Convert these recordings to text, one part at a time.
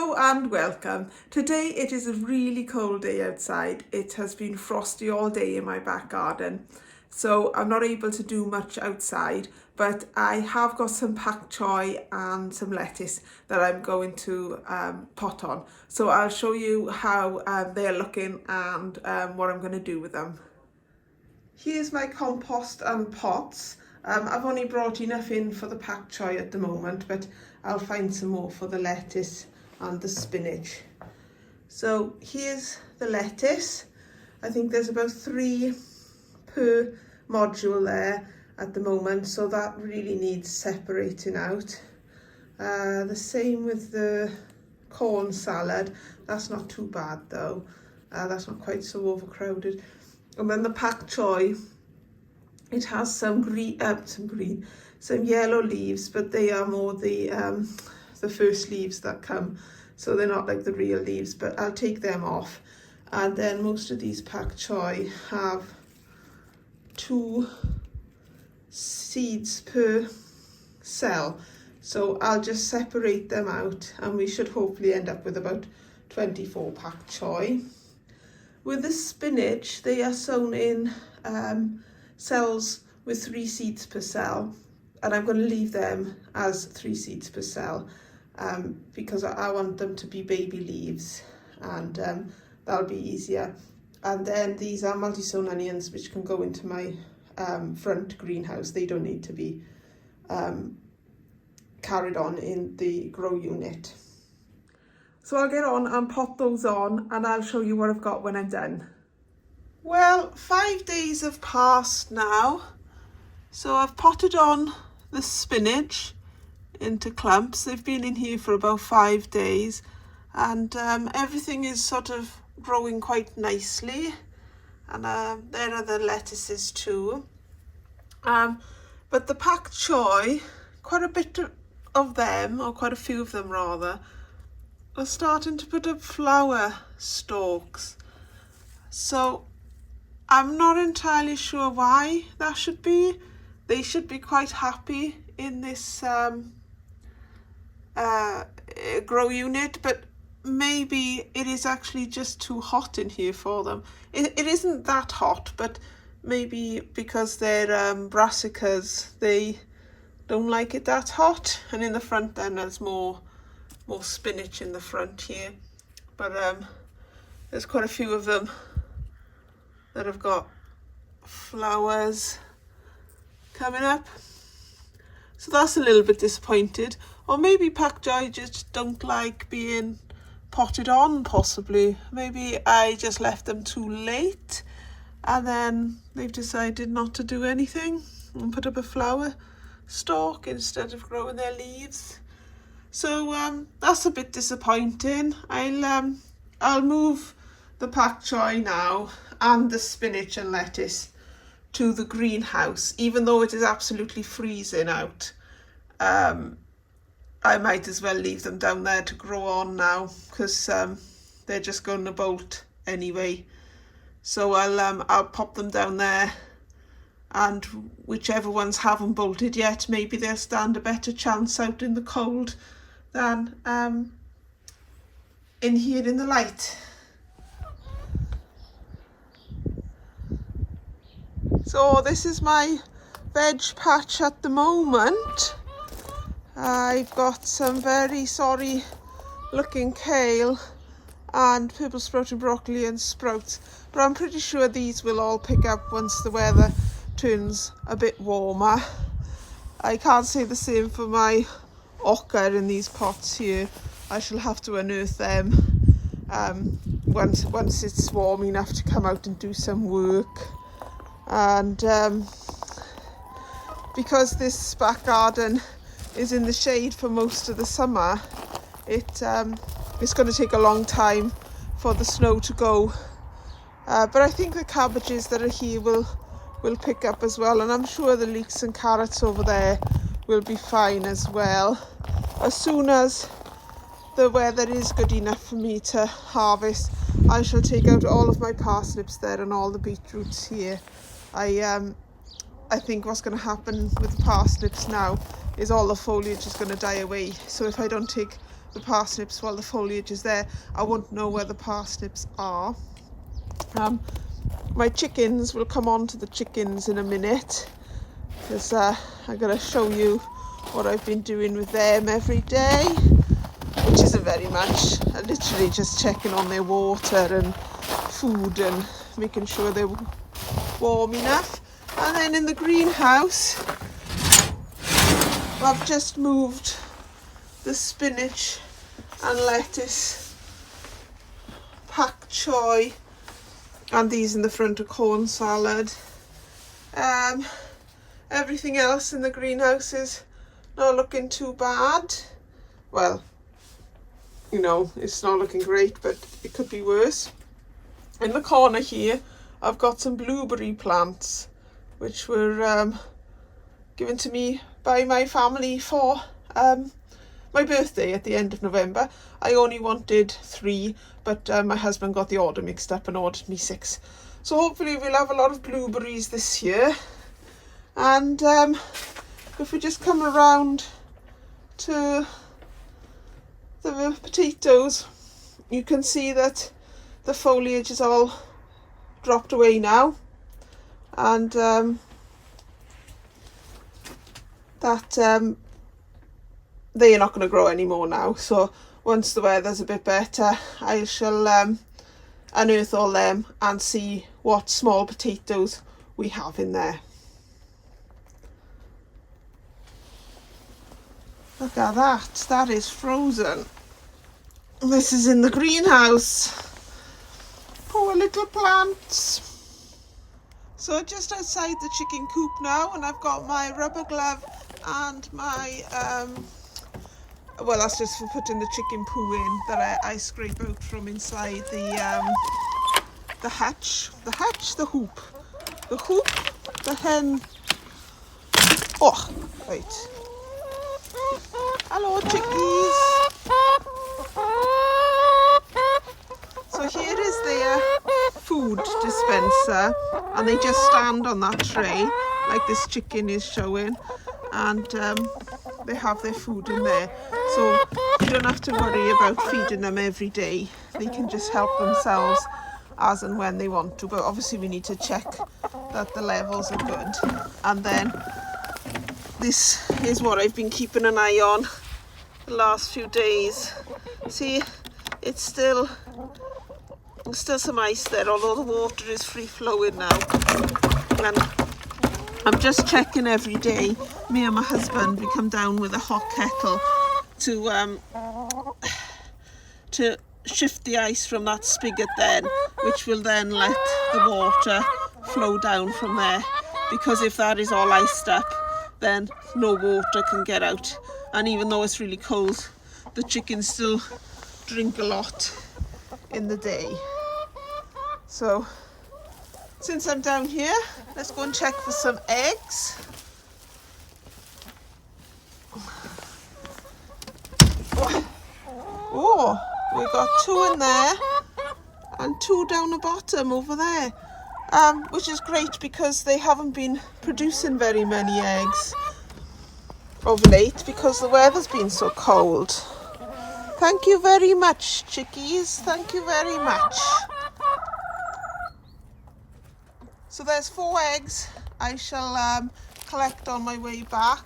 Hello and welcome. Today it is a really cold day outside. It has been frosty all day in my back garden, so I'm not able to do much outside, but I have got some pak choi and some lettuce that I'm going to pot on. So I'll show you how they're looking and what I'm going to do with them. Here's my compost and pots. I've only brought enough in for the pak choi at the moment, but I'll find some more for the lettuce and the spinach. So here's the lettuce. I think there's about 3 per module there at the moment, so that really needs separating out. The same with the corn salad. That's not too bad though. That's not quite so overcrowded. And then the pak choi, it has some yellow leaves, but they are more the first leaves that come, so they're not like the real leaves, but I'll take them off. And then most of these pak choi have 2 seeds per cell, so I'll just separate them out and we should hopefully end up with about 24 pak choi. With the spinach, they are sown in cells with 3 seeds per cell, and I'm going to leave them as 3 seeds per cell because I want them to be baby leaves, and that'll be easier. And then these are multi-sown onions, which can go into my front greenhouse. They don't need to be carried on in the grow unit. So I'll get on and pot those on, and I'll show you what I've got when I'm done. Well, 5 days have passed now, so I've potted on the spinach into clumps. They've been in here for about 5 days, and everything is sort of growing quite nicely, and there are the lettuces too. But the pak choi, quite a bit of them, or quite a few of them rather, are starting to put up flower stalks. So I'm not entirely sure why that should be. They should be quite happy in this grow unit, but maybe it is actually just too hot in here for them. It isn't that hot, but maybe because they're brassicas, they don't like it that hot. And in the front then there's more spinach in the front here, but there's quite a few of them that have got flowers coming up, so that's a little bit disappointed. Or maybe pak choi just don't like being potted on, possibly. Maybe I just left them too late and then they've decided not to do anything and put up a flower stalk instead of growing their leaves. So that's a bit disappointing. I'll move the pak choi now and the spinach and lettuce to the greenhouse, even though it is absolutely freezing out. I might as well leave them down there to grow on now, because they're just going to bolt anyway. So I'll pop them down there, and whichever ones haven't bolted yet, maybe they'll stand a better chance out in the cold than in here in the light. So this is my veg patch at the moment. I've got some very sorry looking kale and purple sprouted broccoli and sprouts, but I'm pretty sure these will all pick up once the weather turns a bit warmer. I can't say the same for my ochre in these pots here. I shall have to unearth them once it's warm enough to come out and do some work. And because this back garden is in the shade for most of the summer, it's going to take a long time for the snow to go. But I think the cabbages that are here will pick up as well, and I'm sure the leeks and carrots over there will be fine as well. As soon as the weather is good enough for me to harvest, I shall take out all of my parsnips there and all the beetroots here. I think what's going to happen with the parsnips now is all the foliage is going to die away. So if I don't take the parsnips while the foliage is there. I won't know where the parsnips are. My chickens, will come on to the chickens in a minute, because I'm going to show you what I've been doing with them every day, which isn't very much. I'm literally just checking on their water and food and making sure they're warm enough. And then in the greenhouse, I've just moved the spinach and lettuce, pak choi, and these in the front of corn salad. Everything else in the greenhouse is not looking too bad. Well, you know, it's not looking great, but it could be worse. In the corner here, I've got some blueberry plants, which were given to me by my family for my birthday at the end of November. I only wanted 3, but my husband got the order mixed up and ordered me 6. So hopefully we'll have a lot of blueberries this year. And if we just come around to the potatoes, you can see that the foliage is all dropped away now, and they're not going to grow anymore now. So once the weather's a bit better, I shall unearth all them and see what small potatoes we have in there. Look at that, that is frozen. This is in the greenhouse. Poor little plants. So just outside the chicken coop now, and I've got my rubber glove and my, well, that's just for putting the chicken poo in that I scrape out from inside the hatch, the hoop, the hen. Oh, right. Hello, chickies. So here is their food dispenser, and they just stand on that tray like this chicken is showing, and they have their food in there. So you don't have to worry about feeding them every day. They can just help themselves as and when they want to, but obviously we need to check that the levels are good. And then this is what I've been keeping an eye on the last few days. See, it's still some ice there, although the water is free flowing now. And I'm just checking every day. Me and my husband, we come down with a hot kettle to shift the ice from that spigot then, which will then let the water flow down from there, because if that is all iced up, then no water can get out. And even though it's really cold, the chickens still drink a lot in the day. So since I'm down here, let's go and check for some eggs. Oh, we've got 2 in there and 2 down the bottom over there, which is great because they haven't been producing very many eggs of late because the weather's been so cold. Thank you very much, chickies. Thank you very much. So there's 4 eggs I shall collect on my way back,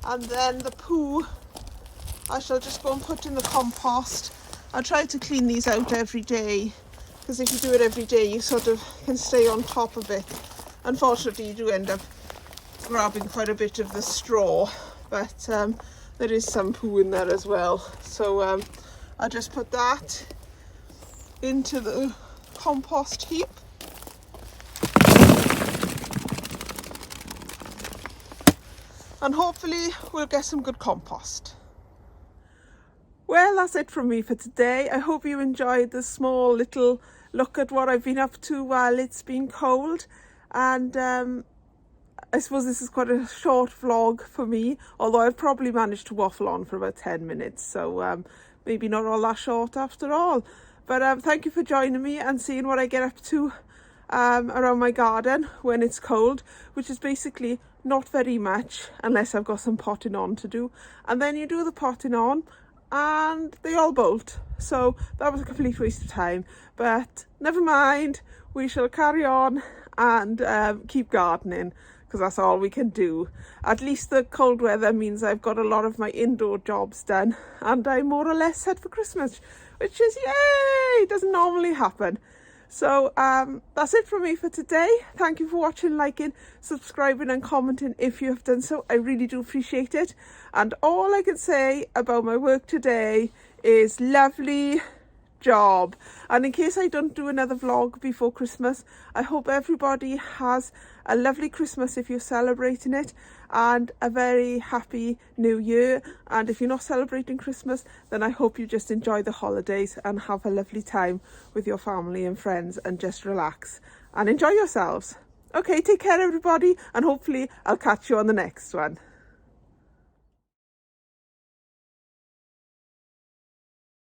and then the poo I shall just go and put in the compost. I try to clean these out every day, because if you do it every day you sort of can stay on top of it. Unfortunately you do end up grabbing quite a bit of the straw, but there is some poo in there as well. So I just put that into the compost heap. And hopefully we'll get some good compost. Well, that's it from me for today. I hope you enjoyed this small little look at what I've been up to while it's been cold. And I suppose this is quite a short vlog for me, although I've probably managed to waffle on for about 10 minutes. So maybe not all that short after all. But thank you for joining me and seeing what I get up to around my garden when it's cold, which is basically not very much unless I've got some potting on to do. And then you do the potting on and they all bolt. So that was a complete waste of time, but never mind, we shall carry on and keep gardening, because that's all we can do. At least the cold weather means I've got a lot of my indoor jobs done and I'm more or less set for Christmas, which is yay! Doesn't normally happen. So that's it from me for today. Thank you for watching, liking, subscribing and commenting if you have done so. I really do appreciate it. And all I can say about my work today is lovely job. And in case I don't do another vlog before Christmas, I hope everybody has a lovely Christmas if you're celebrating it, and a very happy new year. And if you're not celebrating Christmas, then I hope you just enjoy the holidays and have a lovely time with your family and friends and just relax and enjoy yourselves. Okay, take care everybody, and hopefully I'll catch you on the next one.